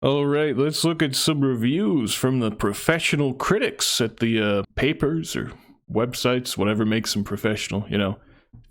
All right, let's look at some reviews from the professional critics at the papers or websites, whatever makes them professional, you know.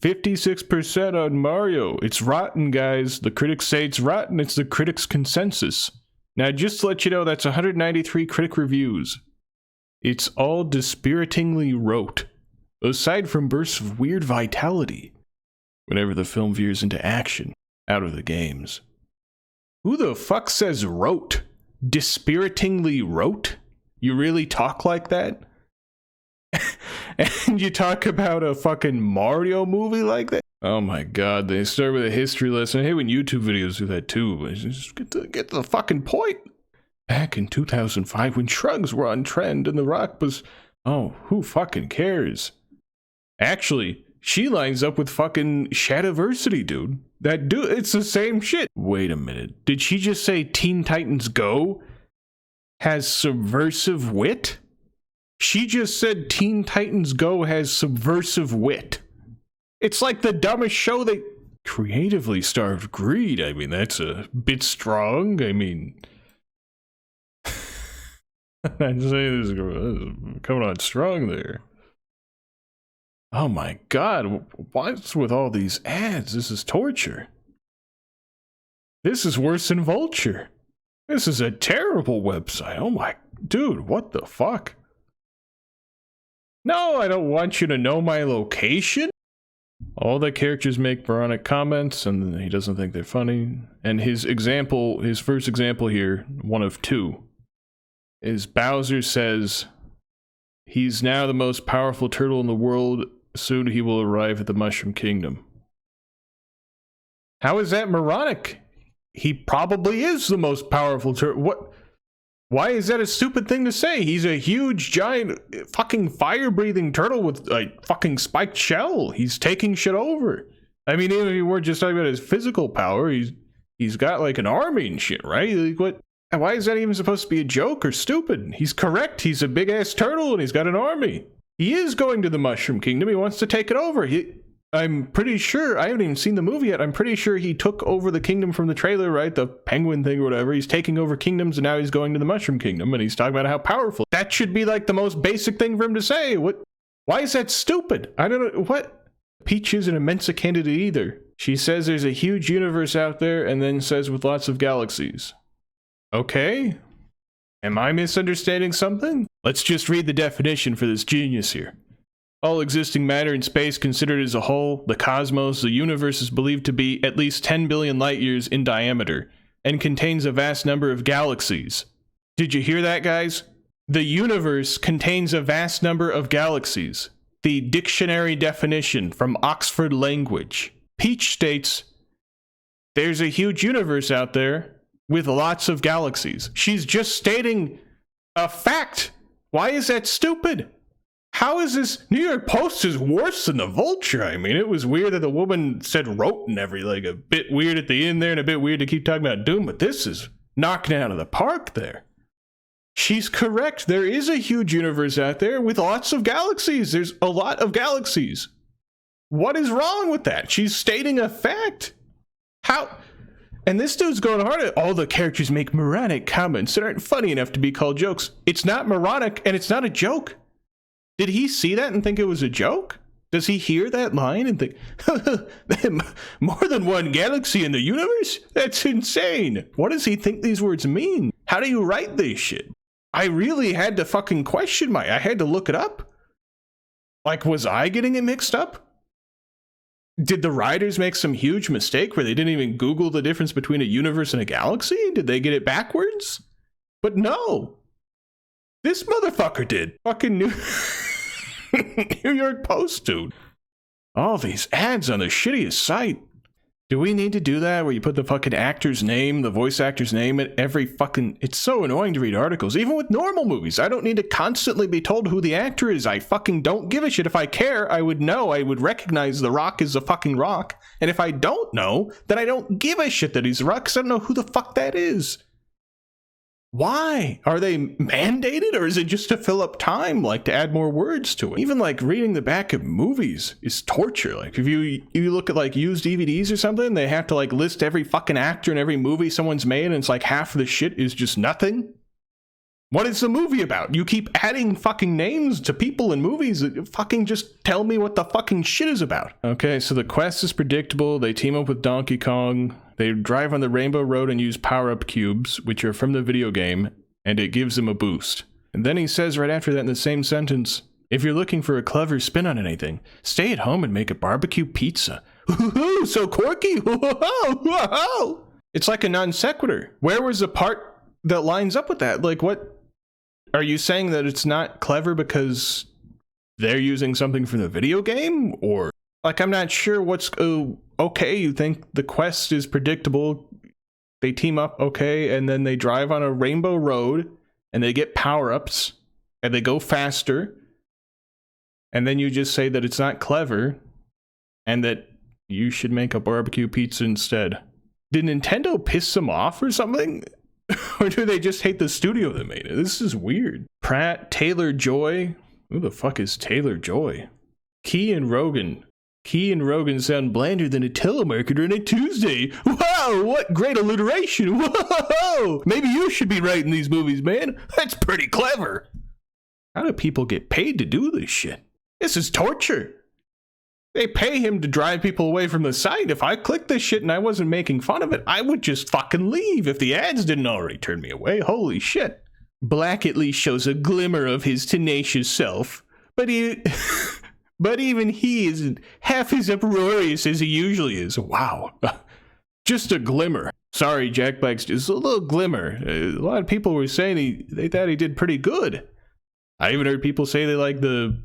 56% on Mario. It's rotten, guys. The critics say it's rotten. It's the critics' consensus. Now, just to let you know, that's 193 critic reviews. It's all dispiritingly rote, aside from bursts of weird vitality whenever the film veers into action out of the games. Who the fuck says rote? Dispiritingly rote? You really talk like that? And you talk about a fucking Mario movie like that? Oh my god, they start with a history lesson. I hate when YouTube videos do that too. Just get to the fucking point. Back in 2005 when shrugs were on trend and The Rock was... Oh, who fucking cares? Actually, she lines up with fucking Shadiversity, dude. That dude, it's the same shit. Wait a minute. Did she just say Teen Titans Go has subversive wit? She just said Teen Titans Go has subversive wit. It's like the dumbest show they... Creatively starved greed. I mean, that's a bit strong. I mean... I'd say this is coming on strong there. Oh my god, what's with all these ads? This is torture. This is worse than Vulture. This is a terrible website. Oh my... Dude, what the fuck? No, I don't want you to know my location. All the characters make moronic comments, and he doesn't think they're funny. And his first example here, one of two, is Bowser says, he's now the most powerful turtle in the world. Soon he will arrive at the Mushroom Kingdom. How is that moronic? He probably is the most powerful turtle. What? Why is that a stupid thing to say? He's a huge, giant, fucking fire-breathing turtle with a fucking spiked shell. He's taking shit over. I mean, even if you weren't just talking about his physical power, he's got like an army and shit, right? Like, what? Why is that even supposed to be a joke or stupid? He's correct. He's a big-ass turtle and he's got an army. He is going to the Mushroom Kingdom. He wants to take it over. I'm pretty sure, I haven't even seen the movie yet, I'm pretty sure he took over the kingdom from the trailer, right? The penguin thing or whatever. He's taking over kingdoms and now he's going to the Mushroom Kingdom and he's talking about how powerful. That should be like the most basic thing for him to say. What? Why is that stupid? I don't know. What? Peach isn't a Mensa candidate either. She says there's a huge universe out there and then says with lots of galaxies. Okay. Am I misunderstanding something? Let's just read the definition for this genius here. All existing matter in space considered as a whole, the cosmos, the universe is believed to be at least 10 billion light years in diameter, and contains a vast number of galaxies. Did you hear that, guys? The universe contains a vast number of galaxies. The dictionary definition from Oxford Language. Peach states, there's a huge universe out there with lots of galaxies. She's just stating a fact. Why is that stupid? How is this? New York Post is worse than the Vulture. I mean, it was weird that the woman said wrote and like a bit weird at the end there and a bit weird to keep talking about Doom, but this is knocking it out of the park there. She's correct. There is a huge universe out there with lots of galaxies. There's a lot of galaxies. What is wrong with that? She's stating a fact. How? And this dude's going hard at all the characters make moronic comments that aren't funny enough to be called jokes. It's not moronic and it's not a joke. Did he see that and think it was a joke? Does he hear that line and think, more than one galaxy in the universe? That's insane. What does he think these words mean? How do you write this shit? I really had to fucking question I had to look it up. Like, was I getting it mixed up? Did the writers make some huge mistake where they didn't even Google the difference between a universe and a galaxy? Did they get it backwards? But no. This motherfucker did. Fucking New York Post, dude. All these ads on the shittiest site. Do we need to do that where you put the fucking actor's name, the voice actor's name at every fucking... It's so annoying to read articles. Even with normal movies, I don't need to constantly be told who the actor is. I fucking don't give a shit. If I care, I would know. I would recognize The Rock as the fucking Rock. And if I don't know, then I don't give a shit that he's The Rock because I don't know who the fuck that is. Why? Are they mandated, or is it just to fill up time, like to add more words to it? Even like reading the back of movies is torture. Like if you look at like used DVDs or something, they have to like list every fucking actor in every movie someone's made, and it's like half of the shit is just nothing. What is the movie about? You keep adding fucking names to people in movies. Fucking just tell me what the fucking shit is about. Okay, so the quest is predictable. They team up with Donkey Kong. They drive on the Rainbow Road and use power-up cubes, which are from the video game, and it gives them a boost. And then he says right after that in the same sentence, if you're looking for a clever spin on anything, stay at home and make a barbecue pizza. Woohoo, so quirky. Whoa. It's like a non sequitur. Where was the part that lines up with that? Like, what? Are you saying that it's not clever because they're using something from the video game? Or, like, I'm not sure what's... okay, you think the quest is predictable, they team up, okay, and then they drive on a rainbow road, and they get power-ups, and they go faster, and then you just say that it's not clever, and that you should make a barbecue pizza instead. Did Nintendo piss them off or something? Or do they just hate the studio that made it? This is weird. Pratt, Taylor-Joy. Who the fuck is Taylor-Joy? Key and Rogan. Key and Rogan sound blander than a telemarketer on a Tuesday. Wow, what great alliteration. Whoa! Maybe you should be writing these movies, man. That's pretty clever. How do people get paid to do this shit? This is torture. They pay him to drive people away from the site. If I clicked this shit and I wasn't making fun of it, I would just fucking leave if the ads didn't already turn me away. Holy shit. Black at least shows a glimmer of his tenacious self, but but even he isn't half as uproarious as he usually is. Wow. Just a glimmer. Sorry, Jack Black's just a little glimmer. A lot of people were saying they thought he did pretty good. I even heard people say they like the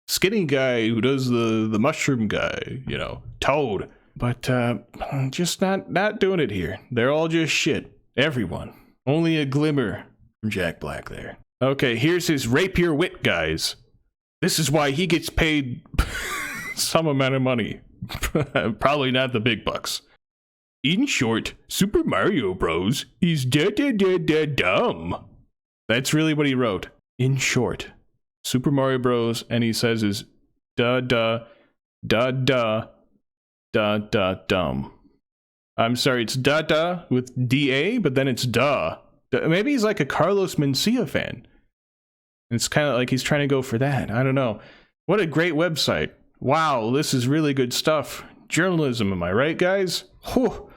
skinny guy who does the mushroom guy, you know, Toad. But just not doing it here. They're all just shit. Everyone. Only a glimmer from Jack Black there. Okay, here's his rapier wit, guys. This is why he gets paid some amount of money. Probably not the big bucks. In short, Super Mario Bros. Is dumb. That's really what he wrote. In short, Super Mario Bros. And he says is dumb. I'm sorry, it's with D-A, but then it's duh. Maybe he's like a Carlos Mencia fan. It's kind of like he's trying to go for that. I don't know. What a great website. Wow, this is really good stuff. Journalism, am I right, guys? Whew.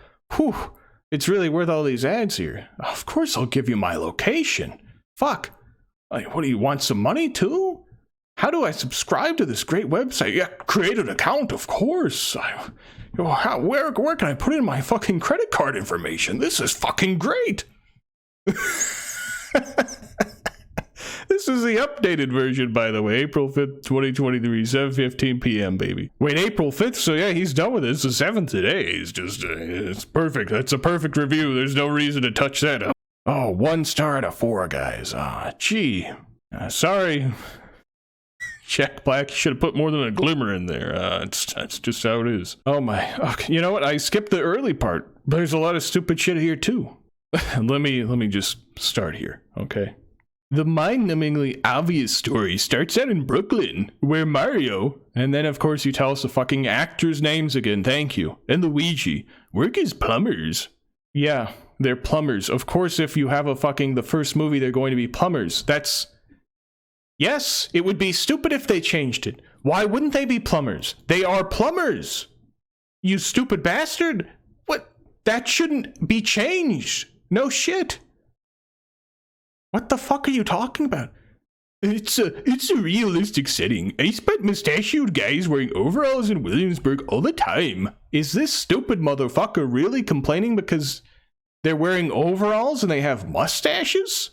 It's really worth all these ads here. Of course I'll give you my location. Fuck. Like, what do you want, some money too? How do I subscribe to this great website? Yeah, create an account, of course. Where can I put in my fucking credit card information? This is fucking great. This is the updated version, by the way. April 5th, 2023, 7:15 p.m., baby. Wait, April 5th? So yeah, he's done with it. It's the 7th today. It's just, it's perfect. That's a perfect review. There's no reason to touch that up. Oh, 1 star out of 4, guys. Gee. Sorry. Jack Black should have put more than a glimmer in there. That's just how it is. Oh my. Okay, you know what? I skipped the early part. There's a lot of stupid shit here, too. Let me just start here, okay? The mind-numbingly obvious story starts out in Brooklyn, where Mario, and then of course you tell us the fucking actors' names again, thank you, and Luigi, work as plumbers. Yeah, they're plumbers. Of course, if you have the first movie, they're going to be plumbers. Yes, it would be stupid if they changed it. Why wouldn't they be plumbers? They are plumbers! You stupid bastard! What? That shouldn't be changed! No shit! What the fuck are you talking about? It's a realistic setting. I spent mustachioed guys wearing overalls in Williamsburg all the time. Is this stupid motherfucker really complaining because they're wearing overalls and they have mustaches?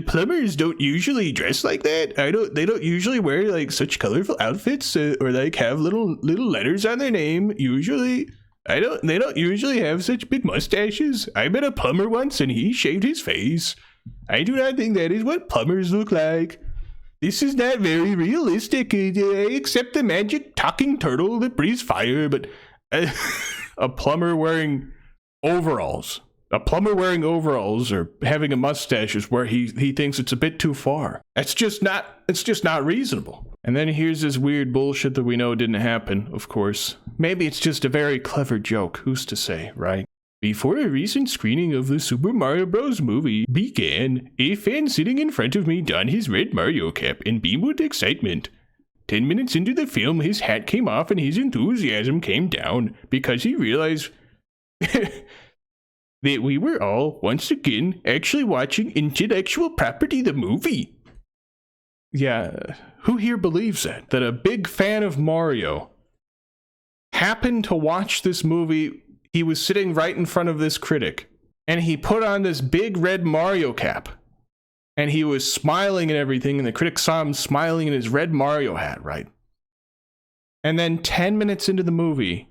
Plumbers don't usually dress like that. They don't usually wear like such colorful outfits or like have little letters on their name. Usually, they don't usually have such big mustaches. I met a plumber once and he shaved his face. I do not think that is what plumbers look like. This is not very realistic, except the magic talking turtle that breathes fire, but a plumber wearing overalls. A plumber wearing overalls or having a mustache is where he thinks it's a bit too far. It's just not reasonable. And then here's this weird bullshit that we know didn't happen, of course. Maybe it's just a very clever joke, who's to say, right? Before a recent screening of the Super Mario Bros. Movie began, a fan sitting in front of me donned his red Mario cap and beamed with excitement. 10 minutes into the film, his hat came off and his enthusiasm came down because he realized that we were all, once again, actually watching Intellectual Property the movie. Yeah, who here believes that? That a big fan of Mario happened to watch this movie. He was sitting right in front of this critic, and he put on this big red Mario cap, and he was smiling and everything, and the critic saw him smiling in his red Mario hat, right? And then 10 minutes into the movie,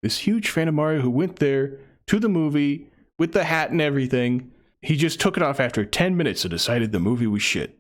this huge fan of Mario who went there to the movie with the hat and everything, he just took it off after 10 minutes and decided the movie was shit.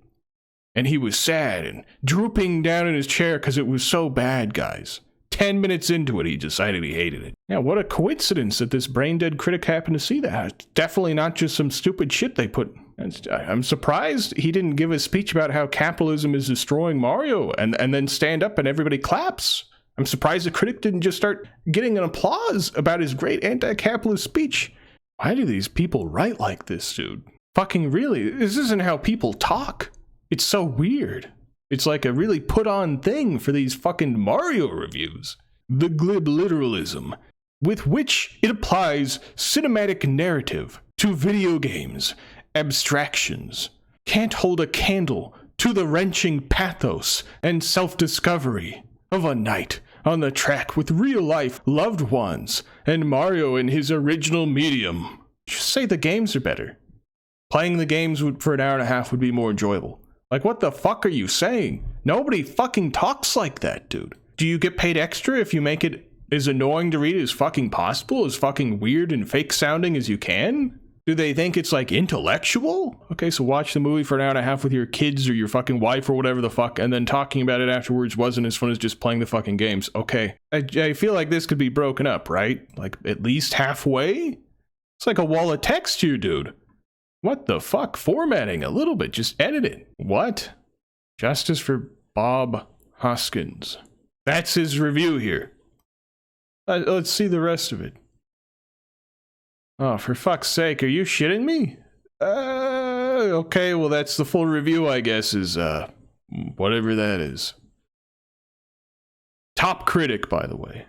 And he was sad and drooping down in his chair because it was so bad, guys. 10 minutes into it, he decided he hated it. Yeah, what a coincidence that this brain-dead critic happened to see that. It's definitely not just some stupid shit they put. I'm surprised he didn't give a speech about how capitalism is destroying Mario and then stand up and everybody claps. I'm surprised the critic didn't just start getting an applause about his great anti-capitalist speech. Why do these people write like this, dude? Fucking really, this isn't how people talk. It's so weird. It's like a really put-on thing for these fucking Mario reviews. The glib literalism, with which it applies cinematic narrative to video games, abstractions, can't hold a candle to the wrenching pathos and self-discovery of a night on the track with real-life loved ones and Mario in his original medium. Just say the games are better. Playing the games for an hour and a half would be more enjoyable. Like, what the fuck are you saying? Nobody fucking talks like that, dude. Do you get paid extra if you make it as annoying to read as fucking possible, as fucking weird and fake sounding as you can? Do they think it's like intellectual? Okay, so watch the movie for an hour and a half with your kids or your fucking wife or whatever the fuck, and then talking about it afterwards wasn't as fun as just playing the fucking games. Okay, I feel like this could be broken up, right? Like at least halfway? It's like a wall of text here, dude. What the fuck? Formatting a little bit, just edit it. What? Justice for Bob Hoskins. That's his review here. Let's see the rest of it. Oh, for fuck's sake, are you shitting me? Okay, well that's the full review, I guess, is, whatever that is. Top critic, by the way.